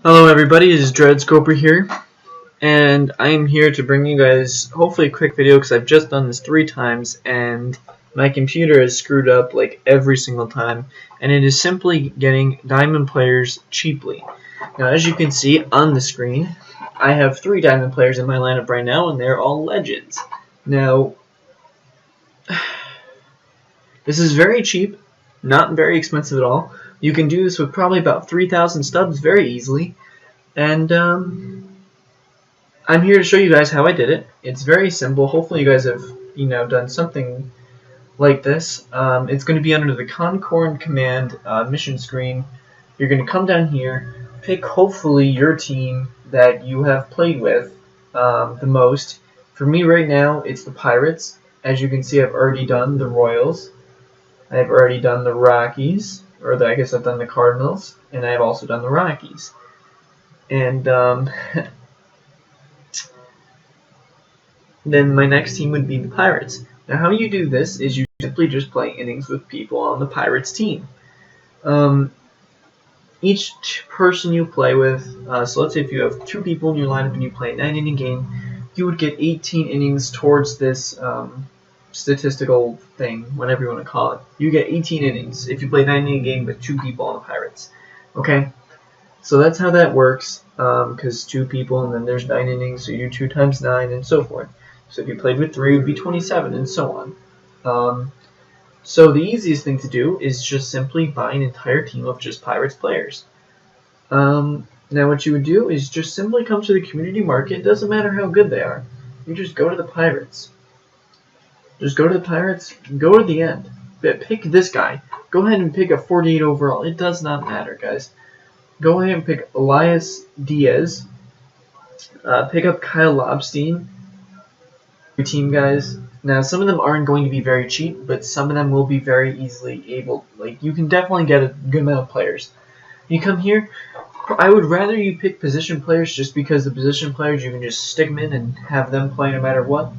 Hello everybody, it is Dreadscoper here, and I am here to bring you guys hopefully a quick video because I've just done this 3 times and my computer is screwed up like every single time, and it is simply getting diamond players cheaply. Now as you can see on the screen, I have 3 diamond players in my lineup right now and they're all legends. Now, this is very cheap, not very expensive at all. You can do this with probably about 3,000 stubs very easily, and I'm here to show you guys how I did it. It's very simple. Hopefully you guys have, done something like this. It's going to be under the Concord command mission screen. You're going to come down here, pick hopefully your team that you have played with the most. For me right now, it's the Pirates. As you can see, I've already done the Royals. I've already done the Rockies, I guess I've done the Cardinals, and I've also done the Rockies. And then my next team would be the Pirates. Now how you do this is you simply just play innings with people on the Pirates team. Each person you play with, so let's say if you have 2 people in your lineup and you play a 9-inning game, you would get 18 innings towards this statistical thing, whatever you want to call it. You get 18 innings if you play a 9-inning game with 2 people on the Pirates. Okay? So that's how that works, because 2 people and then there's 9 innings, so you do 2 times 9 and so forth. So if you played with 3, it would be 27 and so on. So the easiest thing to do is just simply buy an entire team of just Pirates players. Now what you would do is just simply come to the community market. It doesn't matter how good they are. You just go to the Pirates. Just go to the Pirates, go to the end. Pick this guy. Go ahead and pick a 48 overall. It does not matter, guys. Go ahead and pick Elias Diaz. Pick up Kyle Lobstein. Your team, guys. Now, some of them aren't going to be very cheap, but some of them will be very easily able. Like, you can definitely get a good amount of players. You come here. I would rather you pick position players just because the position players you can just stick them in and have them play no matter what.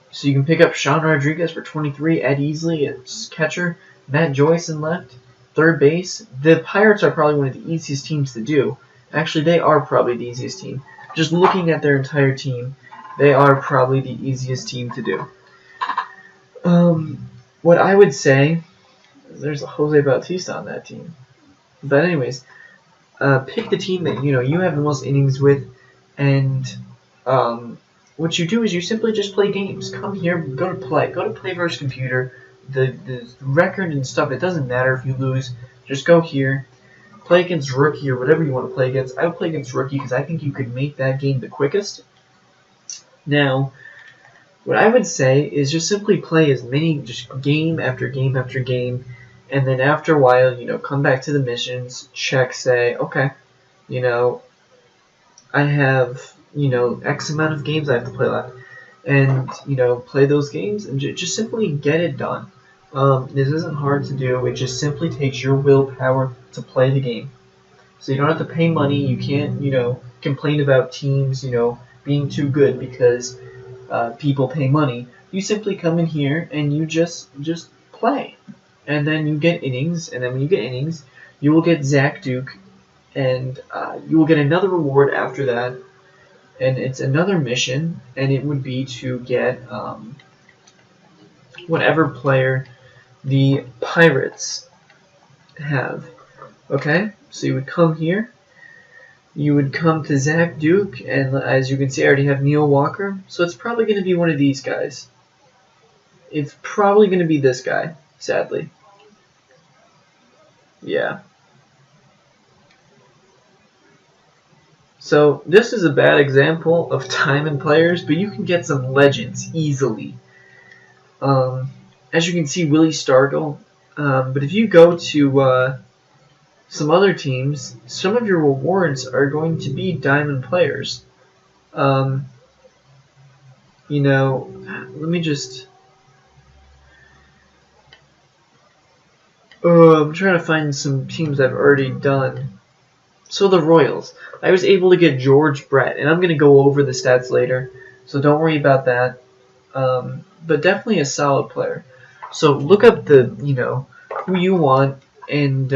So you can pick up Sean Rodriguez for 23, Ed Easley as catcher, Matt Joyce in left, third base. The Pirates are probably one of the easiest teams to do. Actually, they are probably the easiest team. Just looking at their entire team, they are probably the easiest team to do. What I would say, there's a Jose Bautista on that team. But anyways, pick the team that you have the most innings with, and what you do is you simply just play games. Come here, go to play versus computer. The record and stuff, it doesn't matter if you lose. Just go here, play against rookie or whatever you want to play against. I would play against rookie because I think you could make that game the quickest. Now, what I would say is just simply play as many, just game after game after game, and then after a while, come back to the missions, check, say, okay, I have, X amount of games I have to play left, and, play those games and just simply get it done. This isn't hard to do. It just simply takes your willpower to play the game. So you don't have to pay money. You can't, complain about teams, being too good because people pay money. You simply come in here and you just play, and then you get innings. And then when you get innings, you will get Zach Duke, and you will get another reward after that. And it's another mission, and it would be to get whatever player the Pirates have. Okay, so you would come here. You would come to Zach Duke, and as you can see, I already have Neil Walker. So it's probably going to be one of these guys. It's probably going to be this guy, sadly. Yeah. So this is a bad example of diamond players, but you can get some legends easily. As you can see, Willie Stargell. But if you go to some other teams, some of your rewards are going to be diamond players. Let me just... I'm trying to find some teams I've already done. So the Royals. I was able to get George Brett, and I'm going to go over the stats later, so don't worry about that. But definitely a solid player. So look up the, who you want, and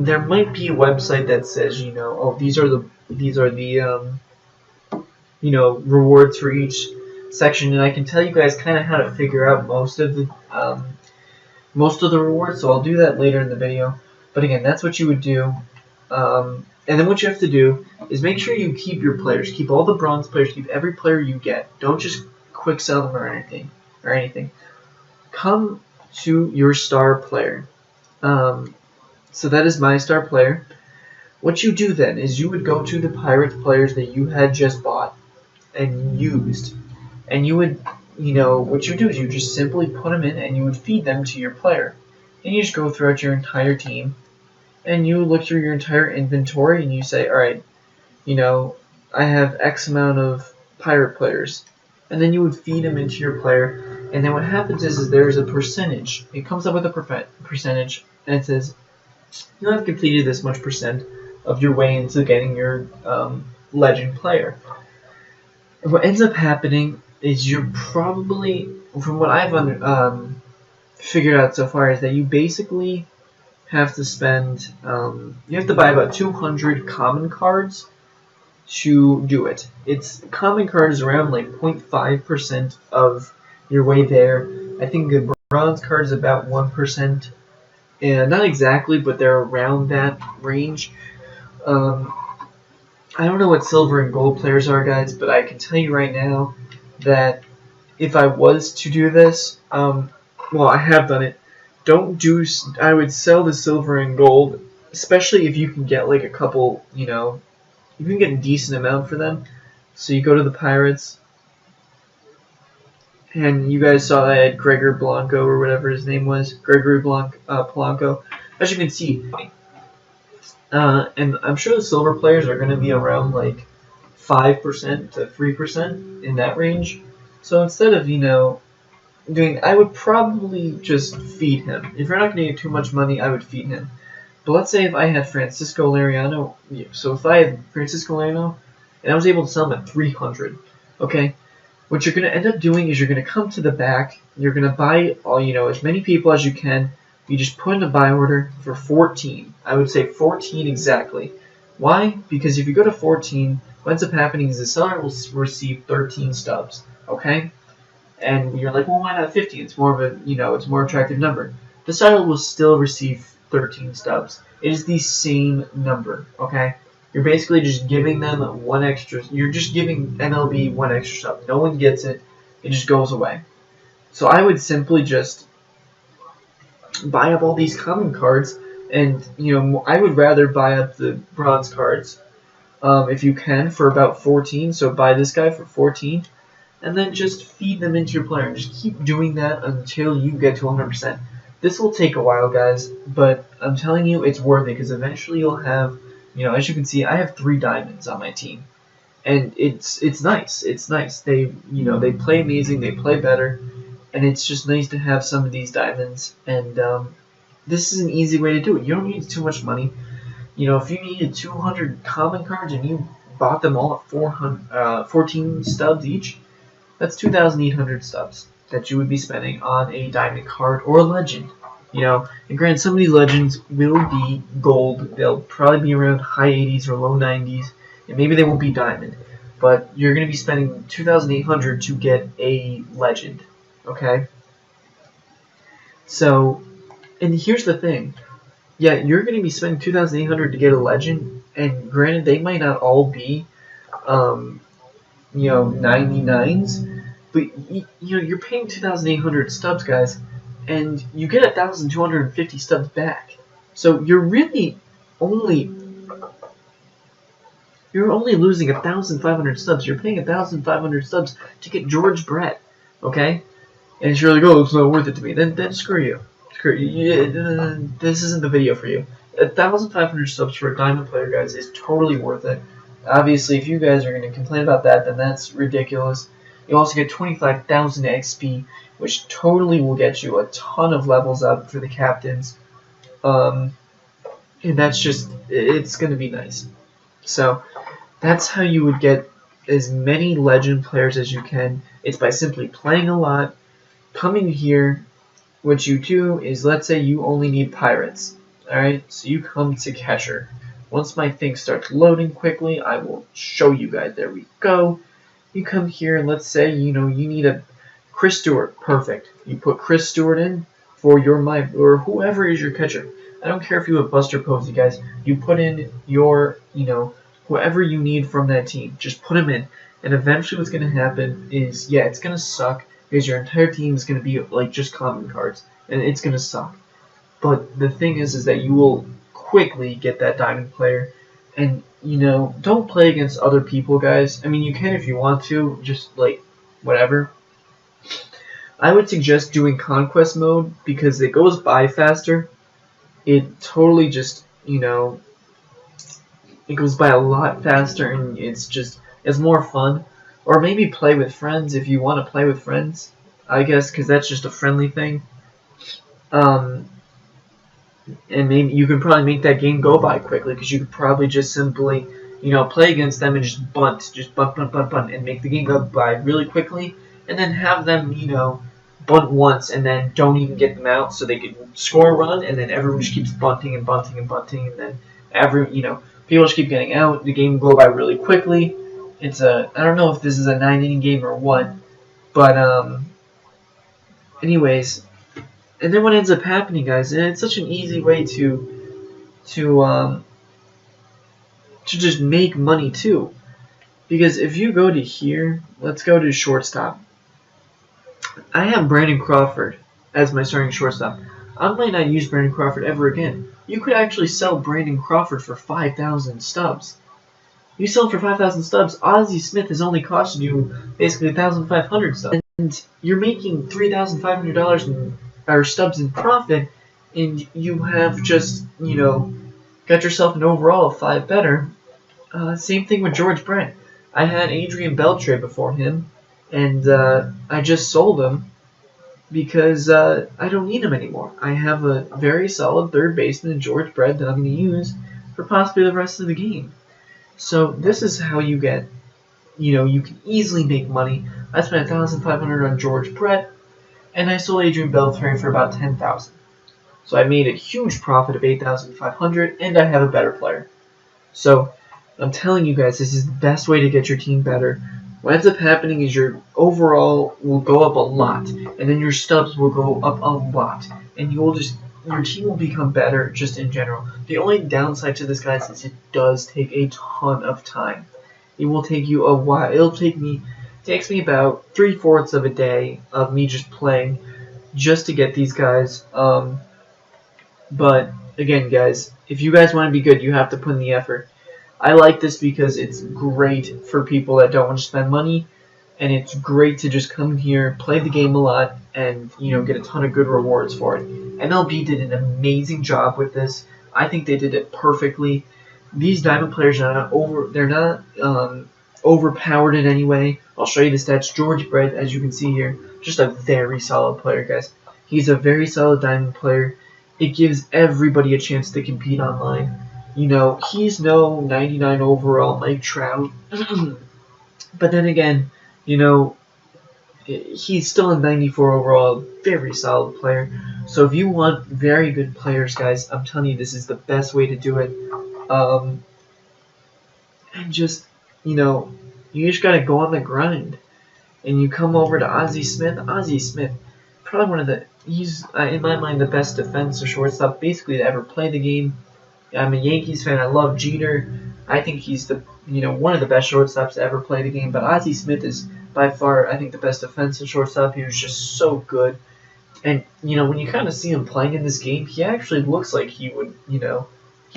there might be a website that says, oh, these are the rewards for each section, and I can tell you guys kind of how to figure out most of the rewards. So I'll do that later in the video. But again, that's what you would do. And then what you have to do is make sure you keep your players, keep all the bronze players, keep every player you get. Don't just quick sell them or anything. Come to your star player. So that is my star player. What you do then is you would go to the Pirates players that you had just bought and used, and you would, what you do is you just simply put them in and you would feed them to your player. And you just go throughout your entire team, and you look through your entire inventory and you say, alright, I have X amount of Pirate players. And then you would feed them into your player, and then what happens is there's a percentage. It comes up with a percentage, and it says, you have completed this much percent of your way into getting your legend player. What ends up happening is you're probably, from what I've figured out so far, is that you basically have to spend, you have to buy about 200 common cards to do it. It's common cards around like 0.5% of your way there. I think the bronze card is about 1%. And not exactly, but they're around that range. I don't know what silver and gold players are, guys, but I can tell you right now that if I was to do this, well, I have done it. I would sell the silver and gold, especially if you can get like a couple, you can get a decent amount for them. So you go to the Pirates, and you guys saw that I had Gregory Blanco, or whatever his name was, Polanco. As you can see, and I'm sure the silver players are going to be around like 5% to 3% in that range. So instead of, I would probably just feed him. If you're not going to get too much money, I would feed him. But let's say if I had Francisco Liriano, so if I had Francisco Liriano, and I was able to sell him at 300, okay? What you're going to end up doing is you're going to come to the back, you're going to buy as many people as you can. You just put in a buy order for 14. I would say 14 exactly. Why? Because if you go to 14, what ends up happening is the seller will receive 13 stubs, okay? And you're like, well, why not 50? It's more of a, it's a more attractive number. The seller will still receive 13 stubs. It is the same number, okay? You're basically just giving them one extra. You're just giving MLB one extra stub. No one gets it. It just goes away. So I would simply just buy up all these common cards, and I would rather buy up the bronze cards if you can for about 14. So buy this guy for 14, and then just feed them into your player. Just keep doing that until you get to 100%. This will take a while, guys, but I'm telling you, it's worth it, because eventually you'll have, as you can see, I have 3 diamonds on my team, and it's nice. It's nice. They they play amazing. They play better, and it's just nice to have some of these diamonds. And this is an easy way to do it. You don't need too much money. If you needed 200 common cards and you bought them all at 14 stubs each, that's 2,800 stubs that you would be spending on a diamond card or a legend. And granted, some of these legends will be gold. They'll probably be around high 80s or low 90s, and maybe they won't be diamond. But you're going to be spending 2,800 to get a legend, okay? So, and here's the thing. Yeah, you're going to be spending 2,800 to get a legend, and granted, they might not all be, 99s, but you're paying 2,800 stubs, guys, and you get 1,250 stubs back. So you're only losing 1,500 stubs. You're paying 1,500 stubs to get George Brett, okay? And you're like, oh, it's not worth it to me. Then screw you. This isn't the video for you. 1,500 subs for a diamond player, guys, is totally worth it. Obviously, if you guys are going to complain about that, then that's ridiculous. You also get 25,000 XP, which totally will get you a ton of levels up for the captains. And that's just, it's going to be nice. So, that's how you would get as many legend players as you can. It's by simply playing a lot, coming here. What you do is, let's say you only need Pirates. Alright, so you come to catcher. Once my thing starts loading quickly, I will show you guys. There we go. You come here and let's say, you need a Chris Stewart. Perfect. You put Chris Stewart in for your or whoever is your catcher. I don't care if you have Buster Posey, guys. You put in your, whoever you need from that team. Just put him in. And eventually what's going to happen is, yeah, it's going to suck because your entire team is going to be like just common cards. And it's going to suck. But the thing is that you will quickly get that diamond player. And, don't play against other people, guys. I mean, you can if you want to, just, like, whatever. I would suggest doing Conquest mode because it goes by faster. It totally just, it goes by a lot faster and it's more fun. Or maybe play with friends if you want to play with friends, I guess, because that's just a friendly thing. And maybe you could probably make that game go by quickly because you could probably just simply, play against them and just bunt, and make the game go by really quickly, and then have them, bunt once and then don't even get them out so they can score a run, and then everyone just keeps bunting and bunting and bunting, and then people just keep getting out. The game will go by really quickly. I don't know if this is a 9-inning game or what, but anyways. And then what ends up happening, guys, and it's such an easy way to just make money too. Because if you go to here, let's go to shortstop. I have Brandon Crawford as my starting shortstop. I might not use Brandon Crawford ever again. You could actually sell Brandon Crawford for 5,000 stubs. You sell him for 5,000 stubs, Ozzie Smith has only costed you basically 1,500 stubs. And you're making $3,500 in stubs in profit, and you have just, got yourself an overall of 5 better. Same thing with George Brett. I had Adrian Beltre before him, and I just sold him because I don't need him anymore. I have a very solid third baseman in George Brett that I'm going to use for possibly the rest of the game. So this is how you get, you can easily make money. I spent $1,500 on George Brett, and I sold Adrian Beltre for about $10,000. So I made a huge profit of $8,500, and I have a better player. So I'm telling you guys, this is the best way to get your team better. What ends up happening is your overall will go up a lot, and then your stubs will go up a lot, and your team will become better just in general. The only downside to this, guys, is it does take a ton of time. It will take you a while. Takes me about 3/4 of a day of me just playing just to get these guys. But again, guys, if you guys want to be good, you have to put in the effort. I like this because it's great for people that don't want to spend money, and it's great to just come here, play the game a lot, and get a ton of good rewards for it. MLB did an amazing job with this. I think they did it perfectly. These diamond players are not overpowered in any way. I'll show you the stats. George Brett, as you can see here, just a very solid player, guys. He's a very solid diamond player. It gives everybody a chance to compete online. He's no 99 overall Mike Trout. But then again, he's still a 94 overall, very solid player. So if you want very good players, guys, I'm telling you, this is the best way to do it. And just, you just got to go on the grind. And you come over to Ozzie Smith. Ozzie Smith, probably one of he's, in my mind, the best defensive shortstop basically to ever play the game. I'm a Yankees fan. I love Jeter. I think he's one of the best shortstops to ever play the game. But Ozzie Smith is by far, I think, the best defensive shortstop. He was just so good. And, when you kind of see him playing in this game, he actually looks like he would, he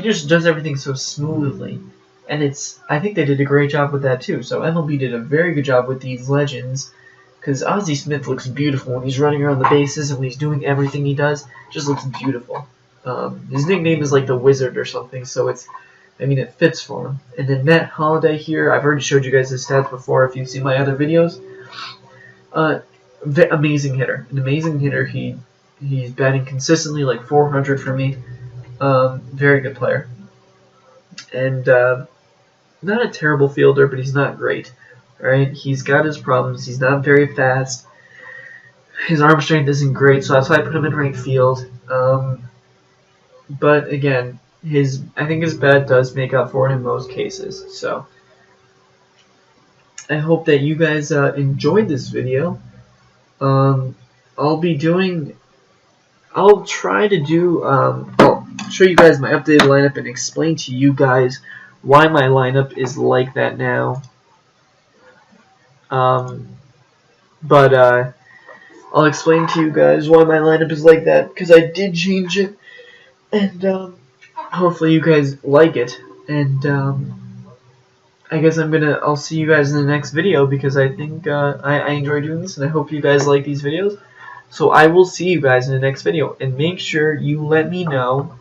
just does everything so smoothly. And I think they did a great job with that too. So MLB did a very good job with these legends, because Ozzie Smith looks beautiful when he's running around the bases and when he's doing everything he does. Just looks beautiful. His nickname is like the Wizard or something, so it fits for him. And then Matt Holliday here, I've already showed you guys his stats before if you've seen my other videos. Amazing hitter. An amazing hitter. He's batting consistently like 400 for me. Very good player. And not a terrible fielder, but he's not great. Alright, he's got his problems. He's not very fast. His arm strength isn't great, so that's why I put him in right field. but again, I think his bat does make up for it in most cases. So I hope that you guys enjoyed this video. Um, I'll be doing. I'll try to do. I'll show you guys my updated lineup and explain to you guys why my lineup is like that now. But I'll explain to you guys why my lineup is like that because I did change it, and hopefully you guys like it. And I guess I'll see you guys in the next video because I think I enjoy doing this, and I hope you guys like these videos. So I will see you guys in the next video, and make sure you let me know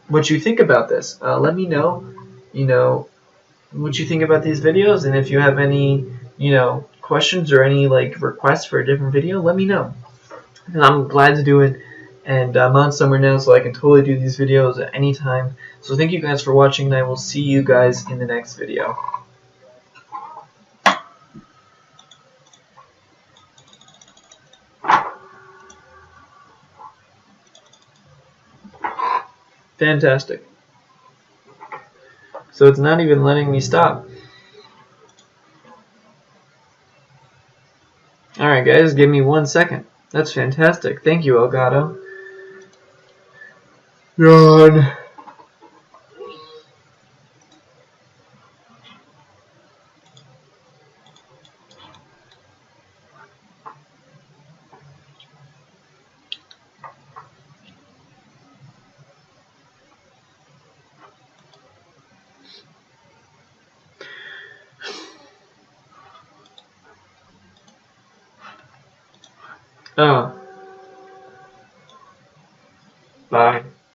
what you think about this. Let me know, what you think about these videos, and if you have any, questions or any requests for a different video, let me know. And I'm glad to do it. And I'm on summer now, so I can totally do these videos at any time. So thank you guys for watching, and I will see you guys in the next video. Fantastic. So it's not even letting me stop. Alright guys, give me 1 second. That's fantastic. Thank you, Elgato. Yawn. Oh.